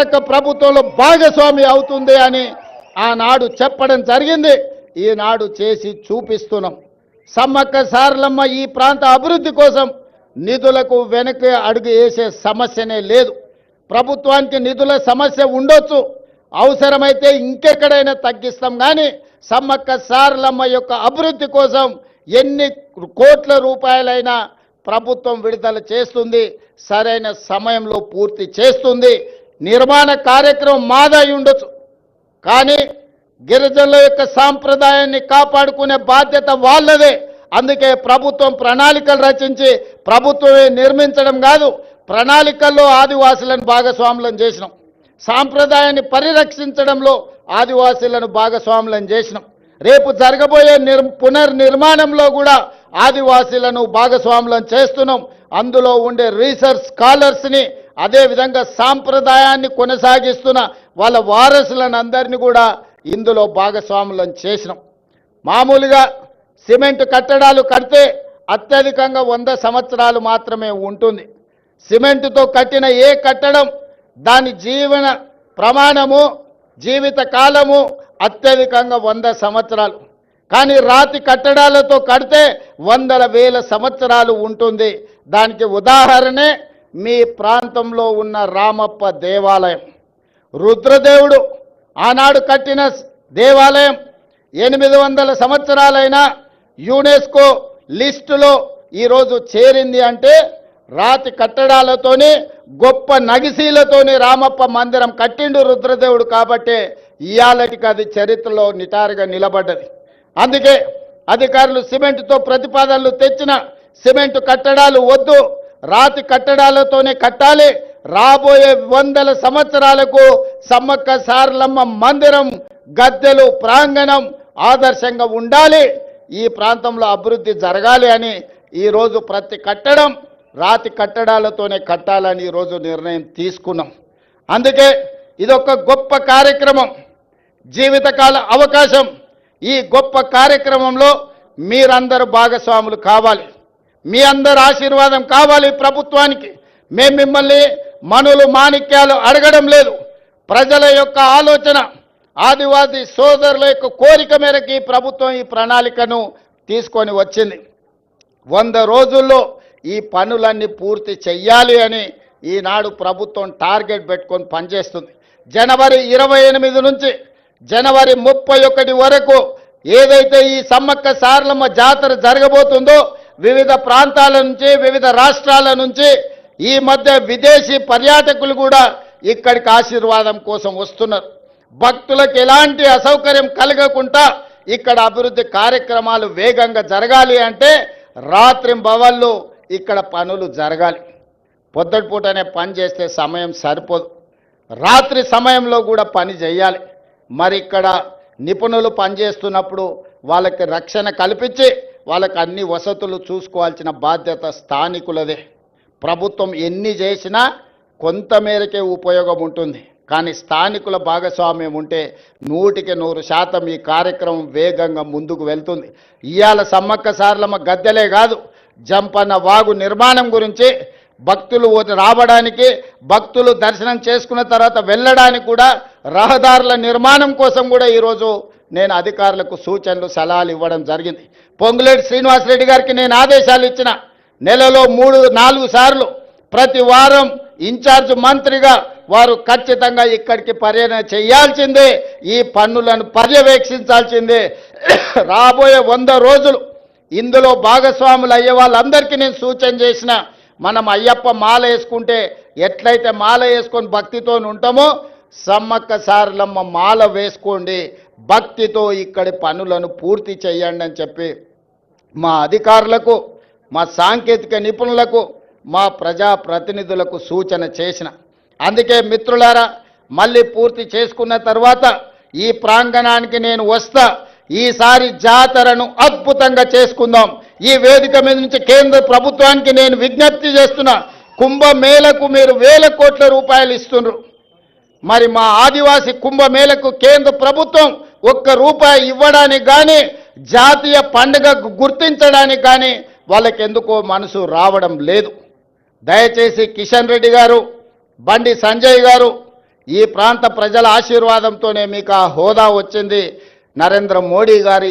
సమ్మక్క ప్రభుత్వంలో భాగస్వామి అవుతుంది అని ఆనాడు చెప్పడం జరిగింది. ఈనాడు చేసి చూపిస్తున్నాం. సమ్మక్క సారలమ్మ ఈ ప్రాంత అభివృద్ధి కోసం నిధులకు వెనక్కి అడుగు వేసే సమస్యనే లేదు. ప్రభుత్వానికి నిధుల సమస్య ఉండొచ్చు, అవసరమైతే ఇంకెక్కడైనా తగ్గిస్తాం. కానీ సమ్మక్క సారలమ్మ యొక్క అభివృద్ధి కోసం ఎన్ని కోట్ల రూపాయలైనా ప్రభుత్వం విడుదల చేస్తుంది, సరైన సమయంలో పూర్తి చేస్తుంది. నిర్మాణ కార్యక్రమం మాదై ఉండొచ్చు, కానీ గిరిజనుల యొక్క సాంప్రదాయాన్ని కాపాడుకునే బాధ్యత వాళ్ళదే. అందుకే ప్రభుత్వం ప్రణాళికలు రచించి ప్రభుత్వమే నిర్మించడం కాదు, ప్రణాళికల్లో ఆదివాసులను భాగస్వాములను చేసినాం. సాంప్రదాయాన్ని పరిరక్షించడంలో ఆదివాసులను భాగస్వాములను చేసినాం. రేపు జరగబోయే పునర్నిర్మాణంలో కూడా ఆదివాసీలను భాగస్వాములను చేస్తున్నాం. అందులో ఉండే రీసెర్చ్ స్కాలర్స్ని, అదేవిధంగా సాంప్రదాయాన్ని కొనసాగిస్తున్న వాళ్ళ వారసులను అందరినీ కూడా ఇందులో భాగస్వాములను చేసినాం. మామూలుగా సిమెంట్ కట్టడాలు కడితే అత్యధికంగా 100 సంవత్సరాలు మాత్రమే ఉంటుంది. సిమెంటుతో కట్టిన ఏ కట్టడం దాని జీవన ప్రమాణము, జీవిత కాలము అత్యధికంగా 100 సంవత్సరాలు. కానీ రాతి కట్టడాలతో కడితే వందల వేల సంవత్సరాలు ఉంటుంది. దానికి ఉదాహరణే మీ ప్రాంతంలో ఉన్న రామప్ప దేవాలయం. రుద్రదేవుడు ఆనాడు కట్టిన దేవాలయం 800 సంవత్సరాలైనా యునెస్కో లిస్టులో ఈరోజు చేరింది అంటే రాతి కట్టడాలతోనే, గొప్ప నగిశీలతోనే రామప్ప మందిరం కట్టిండు రుద్రదేవుడు. కాబట్టే ఇయాలటికి అది చరిత్రలో నిటారుగా నిలబడ్డది. అందుకే అధికారులు సిమెంటుతో ప్రతిపాదనలు తెచ్చిన సిమెంటు కట్టడాలు వద్దు, రాతి కట్టడాలతోనే కట్టాలి. రాబోయే 100 సంవత్సరాలకు సమ్మక్క సారలమ్మ మందిరం, గద్దెలు, ప్రాంగణం ఆదర్శంగా ఉండాలి. ఈ ప్రాంతంలో అభివృద్ధి జరగాలి అని ఈరోజు ప్రతి కట్టడం రాతి కట్టడాలతోనే కట్టాలని ఈరోజు నిర్ణయం తీసుకున్నాం. అందుకే ఇదొక గొప్ప కార్యక్రమం, జీవితకాల అవకాశం. ఈ గొప్ప కార్యక్రమంలో మీరందరూ భాగస్వాములు కావాలి, మీ అందరి ఆశీర్వాదం కావాలి ప్రభుత్వానికి. మేము మిమ్మల్ని మనులు మాణిక్యాలు అడగడం లేదు. ప్రజల యొక్క ఆలోచన, ఆదివాసీ సోదరుల యొక్క కోరిక మేరకు ఈ ప్రభుత్వం ఈ ప్రణాళికను తీసుకొని వచ్చింది. 100 రోజుల్లో ఈ పనులన్నీ పూర్తి చెయ్యాలి అని ఈనాడు ప్రభుత్వం టార్గెట్ పెట్టుకొని పనిచేస్తుంది. జనవరి 28 నుంచి జనవరి 31 వరకు ఏదైతే ఈ సమ్మక్క సారలమ్మ జాతర జరగబోతుందో వివిధ ప్రాంతాల నుంచి, వివిధ రాష్ట్రాల నుంచి ఈ మధ్య విదేశీ పర్యాటకులు కూడా ఇక్కడికి ఆశీర్వాదం కోసం వస్తున్నారు. భక్తులకు ఎలాంటి అసౌకర్యం కలగకుండా ఇక్కడ అభివృద్ధి కార్యక్రమాలు వేగంగా జరగాలి అంటే రాత్రింబవళ్ళు ఇక్కడ పనులు జరగాలి. పొద్దుటిపూటనే పని చేస్తే సమయం సరిపోదు, రాత్రి సమయంలో కూడా పని చేయాలి. మరి ఇక్కడ నిపుణులు పనిచేస్తున్నప్పుడు వాళ్ళకి రక్షణ కల్పించి వాళ్ళకి అన్ని వసతులు చూసుకోవాల్సిన బాధ్యత స్థానికులదే. ప్రభుత్వం ఎన్ని చేసినా కొంతమేరకే ఉపయోగం ఉంటుంది, కానీ స్థానికుల భాగస్వామ్యం ఉంటే 100% ఈ కార్యక్రమం వేగంగా ముందుకు వెళ్తుంది. ఇవాళ సమ్మక్క సారలమ్మ గద్దెలే కాదు, జంపన్న వాగు నిర్మాణం గురించి, భక్తులు రావడానికి, భక్తులు దర్శనం చేసుకున్న తర్వాత వెళ్ళడానికి కూడా రహదారుల నిర్మాణం కోసం కూడా ఈరోజు నేను అధికారులకు సూచనలు, సలహాలు ఇవ్వడం జరిగింది. పొంగులేటి శ్రీనివాసరెడ్డి గారికి నేను ఆదేశాలు ఇచ్చిన, నెలలో 3-4 సార్లు ప్రతి వారం ఇన్ఛార్జ్ మంత్రిగా వారు ఖచ్చితంగా ఇక్కడికి పర్యటన చేయాల్సిందే, ఈ పన్నులను పర్యవేక్షించాల్సిందే. రాబోయే 100 రోజులు ఇందులో భాగస్వాములు అయ్యే వాళ్ళందరికీ నేను సూచన చేసిన, మనం అయ్యప్ప మాల వేసుకుంటే ఎట్లయితే మాల వేసుకొని భక్తితో ఉంటామో సమ్మక్క సారలమ్మ మాల వేసుకోండి, భక్తితో ఇక్కడి పనులను పూర్తి చేయండి అని చెప్పి మా అధికారులకు, మా సాంకేతిక నిపుణులకు, మా ప్రజాప్రతినిధులకు సూచన చేసిన. అందుకే మిత్రులారా, మళ్ళీ పూర్తి చేసుకున్న తర్వాత ఈ ప్రాంగణానికి నేను వస్తా. ఈసారి జాతరను అద్భుతంగా చేసుకుందాం. ఈ వేదిక మీద నుంచి కేంద్ర ప్రభుత్వానికి నేను విజ్ఞప్తి చేస్తున్నా, కుంభమేళకు మీరు వేల కోట్ల రూపాయలు ఇస్తున్నారు. మరి మా ఆదివాసీ కుంభమేళకు కేంద్ర ప్రభుత్వం ₹1 ఇవ్వడానికి కానీ, జాతీయ పండుగ గుర్తించడానికి కానీ వాళ్ళకి ఎందుకో మనసు రావడం లేదు. దయచేసి కిషన్ రెడ్డి గారు, బండి సంజయ్ గారు, ఈ ప్రాంత ప్రజల ఆశీర్వాదంతోనే మీకు ఆ హోదా వచ్చింది. నరేంద్ర మోడీ గారి